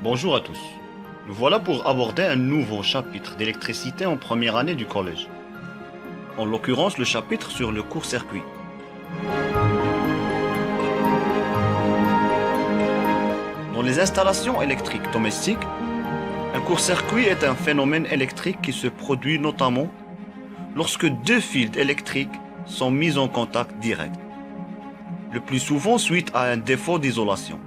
Bonjour à tous. Nous voilà pour aborder un nouveau chapitre d'électricité en première année du collège. En l'occurrence, le chapitre sur le court-circuit. Dans les installations électriques domestiques, un court-circuit est un phénomène électrique qui se produit notamment lorsque deux fils électriques sont mis en contact direct, le plus souvent suite à un défaut d'isolation.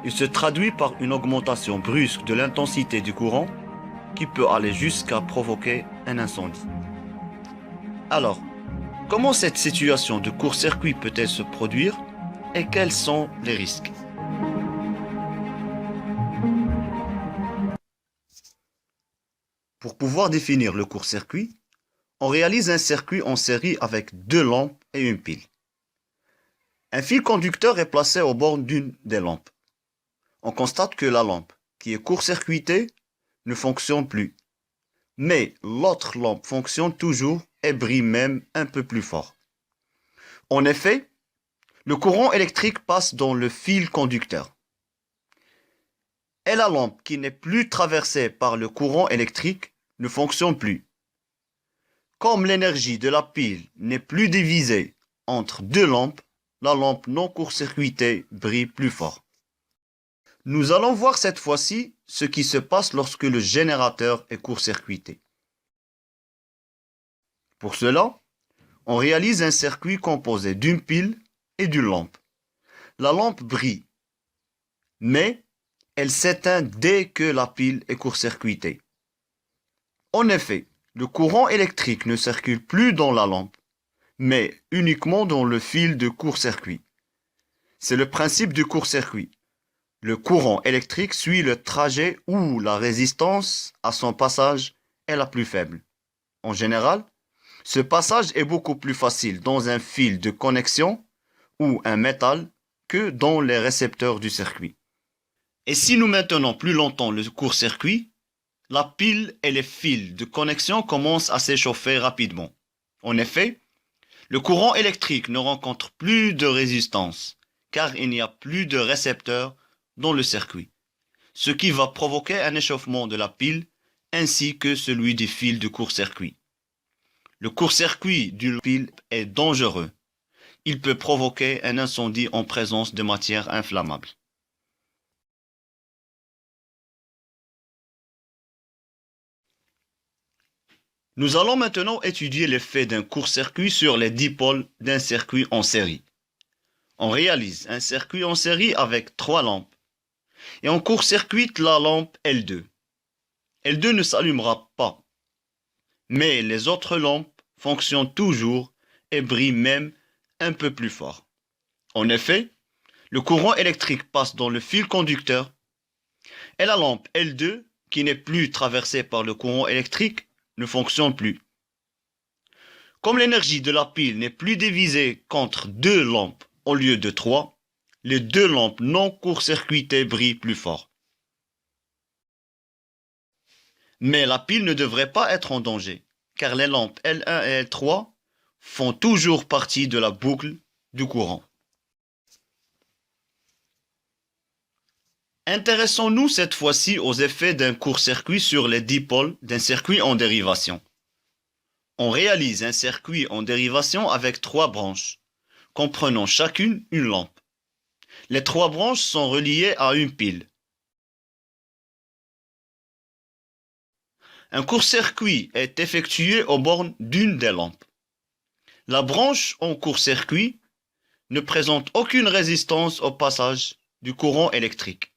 Il se traduit par une augmentation brusque de l'intensité du courant qui peut aller jusqu'à provoquer un incendie. Alors, comment cette situation de court-circuit peut-elle se produire et quels sont les risques? Pour pouvoir définir le court-circuit, on réalise un circuit en série avec deux lampes et une pile. Un fil conducteur est placé aux bornes d'une des lampes. On constate que la lampe, qui est court-circuitée, ne fonctionne plus. Mais l'autre lampe fonctionne toujours et brille même un peu plus fort. En effet, le courant électrique passe dans le fil conducteur. Et la lampe qui n'est plus traversée par le courant électrique ne fonctionne plus. Comme l'énergie de la pile n'est plus divisée entre deux lampes, la lampe non court-circuitée brille plus fort. Nous allons voir cette fois-ci ce qui se passe lorsque le générateur est court-circuité. Pour cela, on réalise un circuit composé d'une pile et d'une lampe. La lampe brille, mais elle s'éteint dès que la pile est court-circuitée. En effet, le courant électrique ne circule plus dans la lampe, mais uniquement dans le fil de court-circuit. C'est le principe du court-circuit. Le courant électrique suit le trajet où la résistance à son passage est la plus faible. En général, ce passage est beaucoup plus facile dans un fil de connexion ou un métal que dans les récepteurs du circuit. Et si nous maintenons plus longtemps le court-circuit, la pile et les fils de connexion commencent à s'échauffer rapidement. En effet, le courant électrique ne rencontre plus de résistance car il n'y a plus de récepteurs dans le circuit, ce qui va provoquer un échauffement de la pile ainsi que celui des fils de court-circuit. Le court-circuit d'une pile est dangereux. Il peut provoquer un incendie en présence de matières inflammables. Nous allons maintenant étudier l'effet d'un court-circuit sur les dipôles d'un circuit en série. On réalise un circuit en série avec trois lampes et on court-circuite la lampe L2. L2 ne s'allumera pas, mais les autres lampes fonctionnent toujours et brillent même un peu plus fort. En effet, le courant électrique passe dans le fil conducteur et la lampe L2, qui n'est plus traversée par le courant électrique, ne fonctionne plus. Comme l'énergie de la pile n'est plus divisée qu'entre deux lampes au lieu de trois, les deux lampes non court-circuitées brillent plus fort. Mais la pile ne devrait pas être en danger, car les lampes L1 et L3 font toujours partie de la boucle du courant. Intéressons-nous cette fois-ci aux effets d'un court-circuit sur les dipôles d'un circuit en dérivation. On réalise un circuit en dérivation avec trois branches, comprenant chacune une lampe. Les trois branches sont reliées à une pile. Un court-circuit est effectué aux bornes d'une des lampes. La branche en court-circuit ne présente aucune résistance au passage du courant électrique.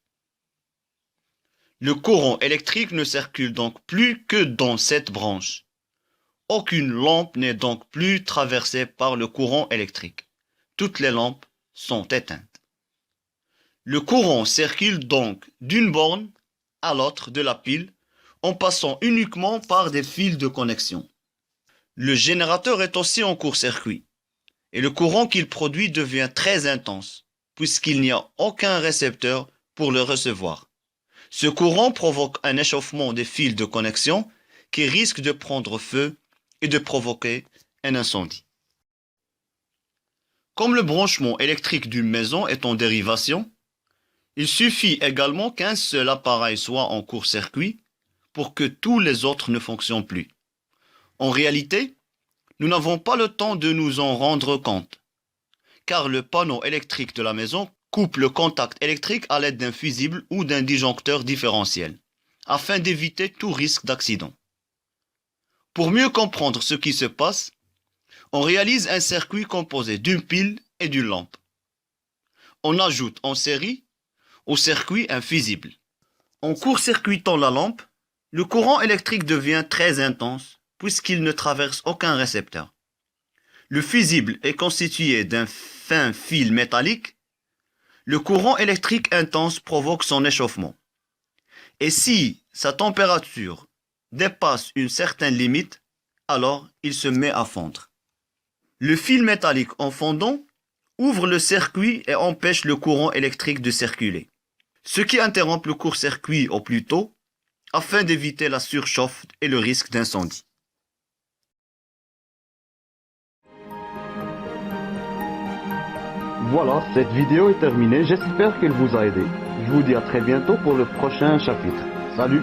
Le courant électrique ne circule donc plus que dans cette branche. Aucune lampe n'est donc plus traversée par le courant électrique. Toutes les lampes sont éteintes. Le courant circule donc d'une borne à l'autre de la pile en passant uniquement par des fils de connexion. Le générateur est aussi en court-circuit et le courant qu'il produit devient très intense puisqu'il n'y a aucun récepteur pour le recevoir. Ce courant provoque un échauffement des fils de connexion qui risque de prendre feu et de provoquer un incendie. Comme le branchement électrique d'une maison est en dérivation, Il suffit également qu'un seul appareil soit en court-circuit pour que tous les autres ne fonctionnent plus. En réalité, nous n'avons pas le temps de nous en rendre compte, car le panneau électrique de la maison coupe le contact électrique à l'aide d'un fusible ou d'un disjoncteur différentiel, afin d'éviter tout risque d'accident. Pour mieux comprendre ce qui se passe, on réalise un circuit composé d'une pile et d'une lampe. On ajoute en série au circuit un fusible. En court-circuitant la lampe, le courant électrique devient très intense puisqu'il ne traverse aucun récepteur. Le fusible est constitué d'un fin fil métallique. Le courant électrique intense provoque son échauffement. Et si sa température dépasse une certaine limite, alors il se met à fondre. Le fil métallique en fondant ouvre le circuit et empêche le courant électrique de circuler, ce qui interrompt le court-circuit au plus tôt afin d'éviter la surchauffe et le risque d'incendie. Voilà, cette vidéo est terminée, j'espère qu'elle vous a aidé. Je vous dis à très bientôt pour le prochain chapitre. Salut!